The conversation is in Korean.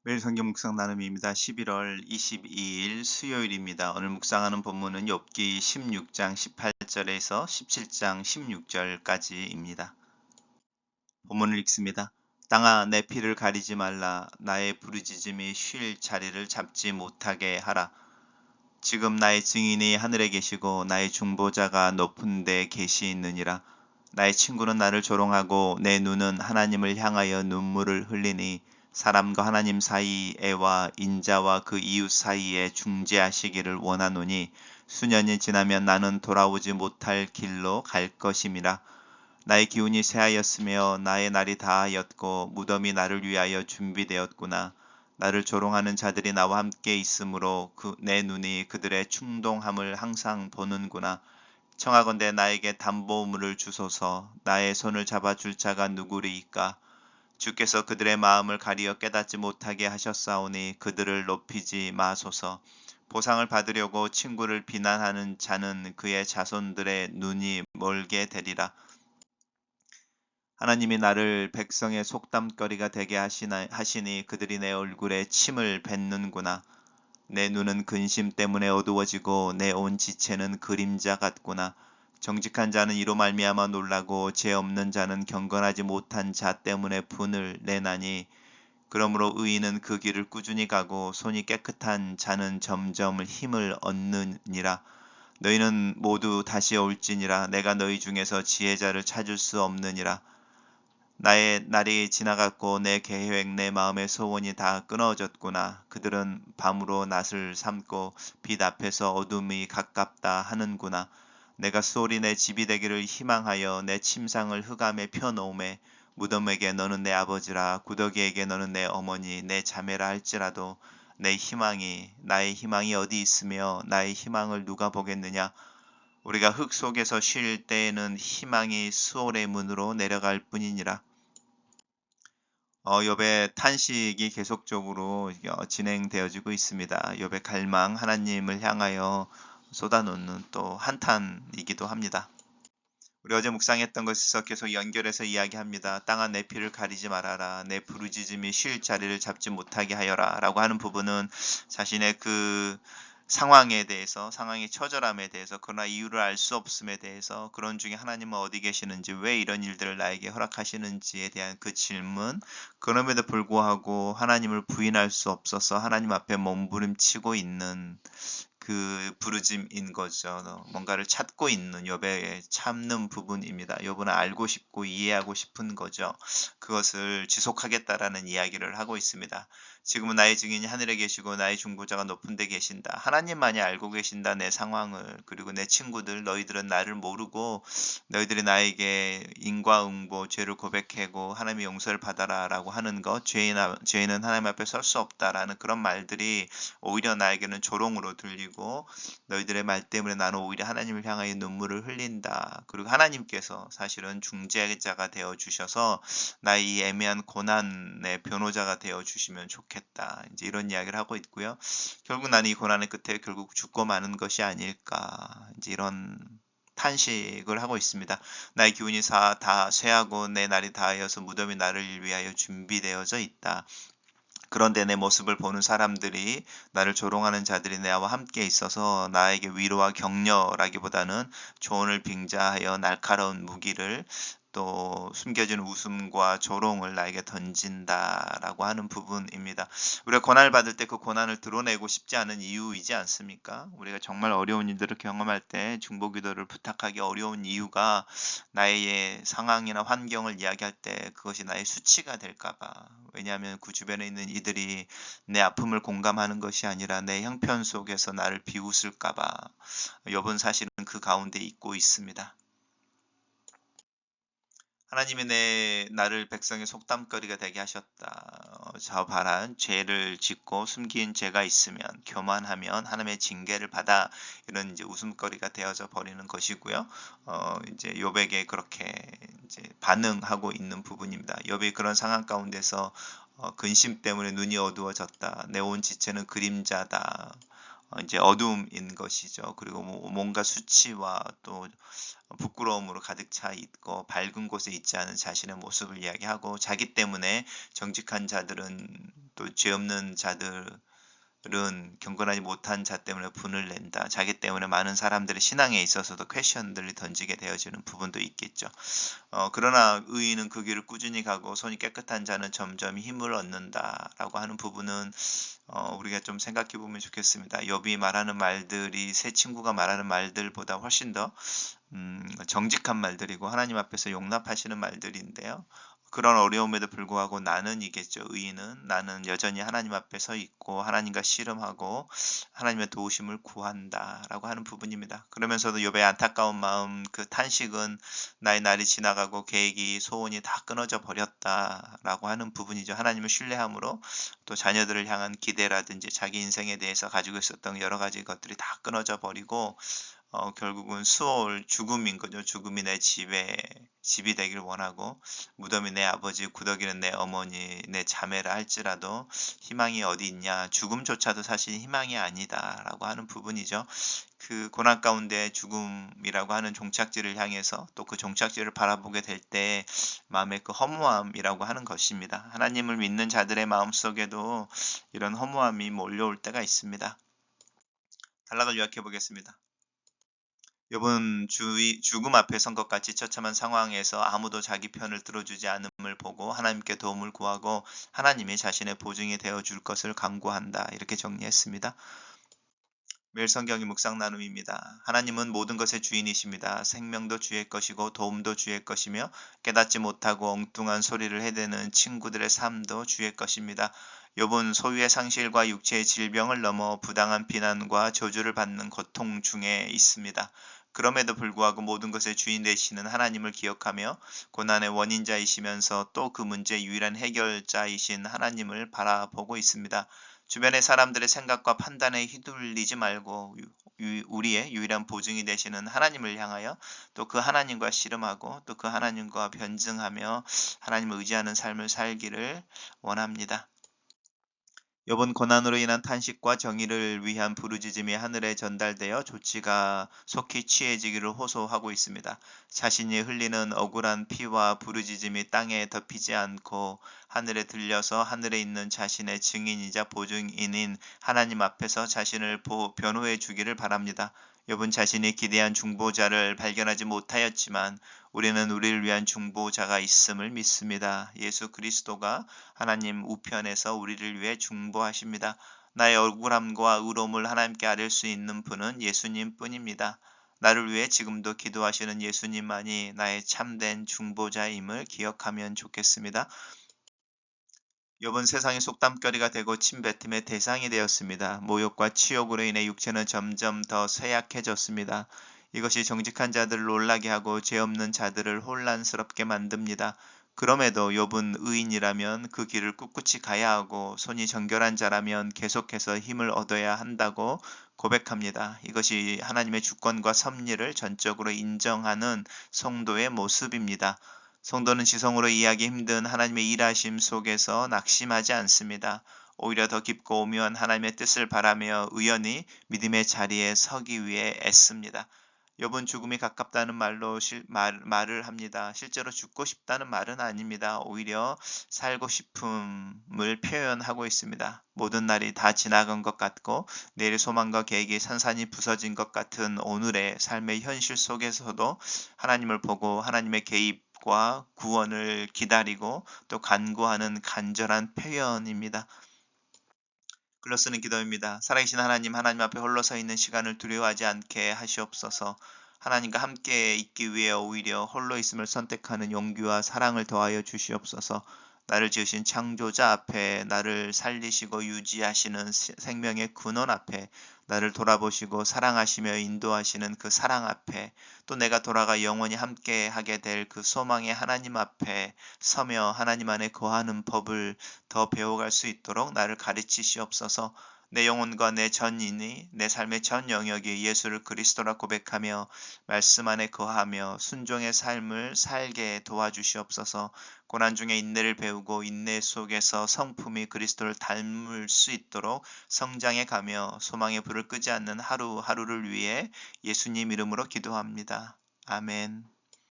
매일 성경 묵상 나눔입니다. 11월 22일 수요일입니다. 오늘 묵상하는 본문은 욥기 16장 18절에서 17장 16절까지입니다. 본문을 읽습니다. 땅아 내 피를 가리지 말라. 나의 부르짖음이 쉴 자리를 잡지 못하게 하라. 지금 나의 증인이 하늘에 계시고 나의 중보자가 높은 데 계시느니라. 나의 친구는 나를 조롱하고 내 눈은 하나님을 향하여 눈물을 흘리니 사람과 하나님 사이에와 인자와 그 이웃 사이에 중재하시기를 원하노니 수년이 지나면 나는 돌아오지 못할 길로 갈 것임이라. 나의 기운이 쇠하였으며 나의 날이 다하였고 무덤이 나를 위하여 준비되었구나. 나를 조롱하는 자들이 나와 함께 있으므로 내 눈이 그들의 충동함을 항상 보는구나. 청하건대 나에게 담보물을 주소서. 나의 손을 잡아줄 자가 누구리이까. 주께서 그들의 마음을 가리어 깨닫지 못하게 하셨사오니 그들을 높이지 마소서. 보상을 받으려고 친구를 비난하는 자는 그의 자손들의 눈이 멀게 되리라. 하나님이 나를 백성의 속담거리가 되게 하시니 그들이 내 얼굴에 침을 뱉는구나. 내 눈은 근심 때문에 어두워지고 내 온 지체는 그림자 같구나. 정직한 자는 이로 말미암아 놀라고 죄 없는 자는 경건하지 못한 자 때문에 분을 내나니 그러므로 의인은 그 길을 꾸준히 가고 손이 깨끗한 자는 점점 힘을 얻느니라. 너희는 모두 다시 올지니라. 내가 너희 중에서 지혜자를 찾을 수 없느니라. 나의 날이 지나갔고 내 계획 내 마음의 소원이 다 끊어졌구나. 그들은 밤으로 낫을 삼고 빛 앞에서 어둠이 가깝다 하는구나. 내가 수월이 내 집이 되기를 희망하여 내 침상을 흑암에 펴놓음에 무덤에게 너는 내 아버지라 구더기에게 너는 내 어머니 내 자매라 할지라도 나의 희망이 어디 있으며 나의 희망을 누가 보겠느냐. 우리가 흙 속에서 쉴 때에는 희망이 수월의 문으로 내려갈 뿐이니라. 욥의 탄식이 계속적으로 진행되어지고 있습니다. 욥의 갈망, 하나님을 향하여 쏟아놓는 또 한탄이기도 합니다. 우리 어제 묵상했던 것에서 계속 연결해서 이야기합니다. 땅아 내 피를 가리지 말아라. 내 부르짖음이 쉴 자리를 잡지 못하게 하여라. 라고 하는 부분은 자신의 그 상황에 대해서, 상황의 처절함에 대해서, 그러나 이유를 알 수 없음에 대해서, 그런 중에 하나님은 어디 계시는지, 왜 이런 일들을 나에게 허락하시는지에 대한 그 질문, 그럼에도 불구하고 하나님을 부인할 수 없어서 하나님 앞에 몸부림치고 있는 그 부르짐인 거죠. 뭔가를 찾고 있는 욥의 참는 부분입니다. 욥은 알고 싶고 이해하고 싶은 거죠. 그것을 지속하겠다라는 이야기를 하고 있습니다. 지금은 나의 증인이 하늘에 계시고 나의 중보자가 높은 데 계신다. 하나님만이 알고 계신다. 내 상황을. 그리고 내 친구들 너희들은 나를 모르고 너희들이 나에게 인과응보 죄를 고백하고 하나님의 용서를 받아라 라고 하는 것, 죄인은 하나님 앞에 설 수 없다라는 그런 말들이 오히려 나에게는 조롱으로 들리고 너희들의 말 때문에 나는 오히려 하나님을 향하여 눈물을 흘린다. 그리고 하나님께서 사실은 중재자가 되어 주셔서 나의 이 애매한 고난의 변호자가 되어 주시면 좋겠다. 이제 이런 이야기를 하고 있고요. 결국 나는 이 고난의 끝에 결국 죽고 마는 것이 아닐까. 이제 이런 탄식을 하고 있습니다. 나의 기운이 다 쇠하고 내 날이 다하여서 무덤이 나를 위하여 준비되어져 있다. 그런데 내 모습을 보는 사람들이 나를 조롱하는 자들이 나와 함께 있어서 나에게 위로와 격려라기보다는 조언을 빙자하여 날카로운 무기를 또 숨겨진 웃음과 조롱을 나에게 던진다라고 하는 부분입니다. 우리가 고난을 받을 때 그 고난을 드러내고 싶지 않은 이유이지 않습니까? 우리가 정말 어려운 일들을 경험할 때 중보기도를 부탁하기 어려운 이유가 나의 상황이나 환경을 이야기할 때 그것이 나의 수치가 될까 봐. 왜냐하면 그 주변에 있는 이들이 내 아픔을 공감하는 것이 아니라 내 형편 속에서 나를 비웃을까 봐. 욥은 사실은 그 가운데 있고 있습니다. 하나님이 나를 백성의 속담거리가 되게 하셨다. 저 봐라, 죄를 짓고 숨긴 죄가 있으면 교만하면 하나님의 징계를 받아, 이런 이제 웃음거리가 되어져 버리는 것이고요. 이제 욥에게 그렇게 이제 반응하고 있는 부분입니다. 욥이 그런 상황 가운데서 근심 때문에 눈이 어두워졌다. 내 온 지체는 그림자다. 이제 어둠인 것이죠. 그리고 뭔가 수치와 또 부끄러움으로 가득 차 있고 밝은 곳에 있지 않은 자신의 모습을 이야기하고, 자기 때문에 정직한 자들은, 또 죄 없는 자들은, 경건하지 못한 자 때문에 분을 낸다. 자기 때문에 많은 사람들의 신앙에 있어서도 퀘션들을 던지게 되어지는 부분도 있겠죠. 그러나 의인은 그 길을 꾸준히 가고 손이 깨끗한 자는 점점 힘을 얻는다라고 하는 부분은 우리가 좀 생각해 보면 좋겠습니다. 욥이 말하는 말들이 새 친구가 말하는 말들보다 훨씬 더 정직한 말들이고 하나님 앞에서 용납하시는 말들인데요. 그런 어려움에도 불구하고 나는 이겠죠. 의인은 나는 여전히 하나님 앞에 서 있고 하나님과 씨름하고 하나님의 도우심을 구한다라고 하는 부분입니다. 그러면서도 욥의 안타까운 마음, 그 탄식은 나의 날이 지나가고 계획이 소원이 다 끊어져 버렸다라고 하는 부분이죠. 하나님을 신뢰함으로 또 자녀들을 향한 기대라든지 자기 인생에 대해서 가지고 있었던 여러 가지 것들이 다 끊어져 버리고 결국은 수월 죽음인 거죠. 죽음이 내 집이 되길 원하고, 무덤이 내 아버지, 구더기는 내 어머니, 내 자매라 할지라도 희망이 어디 있냐. 죽음조차도 사실 희망이 아니다라고 하는 부분이죠. 그 고난 가운데 죽음이라고 하는 종착지를 향해서 또 그 종착지를 바라보게 될 때 마음의 그 허무함이라고 하는 것입니다. 하나님을 믿는 자들의 마음속에도 이런 허무함이 몰려올 때가 있습니다. 단락을 요약해 보겠습니다. 욥은 죽음 앞에 선 것 같이 처참한 상황에서 아무도 자기 편을 들어주지 않음을 보고 하나님께 도움을 구하고 하나님이 자신의 보증이 되어줄 것을 간구한다. 이렇게 정리했습니다. 매일 성경의 묵상 나눔입니다. 하나님은 모든 것의 주인이십니다. 생명도 주의 것이고 도움도 주의 것이며 깨닫지 못하고 엉뚱한 소리를 해대는 친구들의 삶도 주의 것입니다. 욥은 소유의 상실과 육체의 질병을 넘어 부당한 비난과 저주를 받는 고통 중에 있습니다. 그럼에도 불구하고 모든 것의 주인 되시는 하나님을 기억하며 고난의 원인자이시면서 또 그 문제의 유일한 해결자이신 하나님을 바라보고 있습니다. 주변의 사람들의 생각과 판단에 휘둘리지 말고 우리의 유일한 보증이 되시는 하나님을 향하여 또 그 하나님과 씨름하고 또 그 하나님과 변증하며 하나님을 의지하는 삶을 살기를 원합니다. 욥은 고난으로 인한 탄식과 정의를 위한 부르짖음이 하늘에 전달되어 조치가 속히 취해지기를 호소하고 있습니다. 자신이 흘리는 억울한 피와 부르짖음이 땅에 덮이지 않고 하늘에 들려서 하늘에 있는 자신의 증인이자 보증인인 하나님 앞에서 자신을 변호해 주기를 바랍니다. 욥은 자신이 기대한 중보자를 발견하지 못하였지만 우리는 우리를 위한 중보자가 있음을 믿습니다. 예수 그리스도가 하나님 우편에서 우리를 위해 중보하십니다. 나의 억울함과 의로움을 하나님께 아뢰 수 있는 분은 예수님 뿐입니다. 나를 위해 지금도 기도하시는 예수님만이 나의 참된 중보자임을 기억하면 좋겠습니다. 욥은 세상의 속담거리가 되고 침뱉음의 대상이 되었습니다. 모욕과 치욕으로 인해 육체는 점점 더 쇠약해졌습니다. 이것이 정직한 자들을 놀라게 하고 죄 없는 자들을 혼란스럽게 만듭니다. 그럼에도 욥은 의인이라면 그 길을 꿋꿋이 가야 하고 손이 정결한 자라면 계속해서 힘을 얻어야 한다고 고백합니다. 이것이 하나님의 주권과 섭리를 전적으로 인정하는 성도의 모습입니다. 성도는 지성으로 이해하기 힘든 하나님의 일하심 속에서 낙심하지 않습니다. 오히려 더 깊고 오묘한 하나님의 뜻을 바라며 의연히 믿음의 자리에 서기 위해 애씁니다. 욥은 죽음이 가깝다는 말을 합니다. 실제로 죽고 싶다는 말은 아닙니다. 오히려 살고 싶음을 표현하고 있습니다. 모든 날이 다 지나간 것 같고 내일의 소망과 계획이 산산이 부서진 것 같은 오늘의 삶의 현실 속에서도 하나님을 보고 하나님의 개입과 구원을 기다리고 또 간구하는 간절한 표현입니다. 글로 쓰는 기도입니다. 살아계신 하나님, 하나님 앞에 홀로 서 있는 시간을 두려워하지 않게 하시옵소서. 하나님과 함께 있기 위해 오히려 홀로 있음을 선택하는 용기와 사랑을 더하여 주시옵소서. 나를 지으신 창조자 앞에, 나를 살리시고 유지하시는 생명의 근원 앞에, 나를 돌아보시고 사랑하시며 인도하시는 그 사랑 앞에, 또 내가 돌아가 영원히 함께 하게 될 그 소망의 하나님 앞에 서며 하나님 안에 거하는 법을 더 배워갈 수 있도록 나를 가르치시옵소서. 내 영혼과 내 전인이 내 삶의 전 영역이 예수를 그리스도라 고백하며 말씀 안에 거하며 순종의 삶을 살게 도와주시옵소서. 고난 중에 인내를 배우고 인내 속에서 성품이 그리스도를 닮을 수 있도록 성장해 가며 소망의 불을 끄지 않는 하루하루를 위해 예수님 이름으로 기도합니다. 아멘.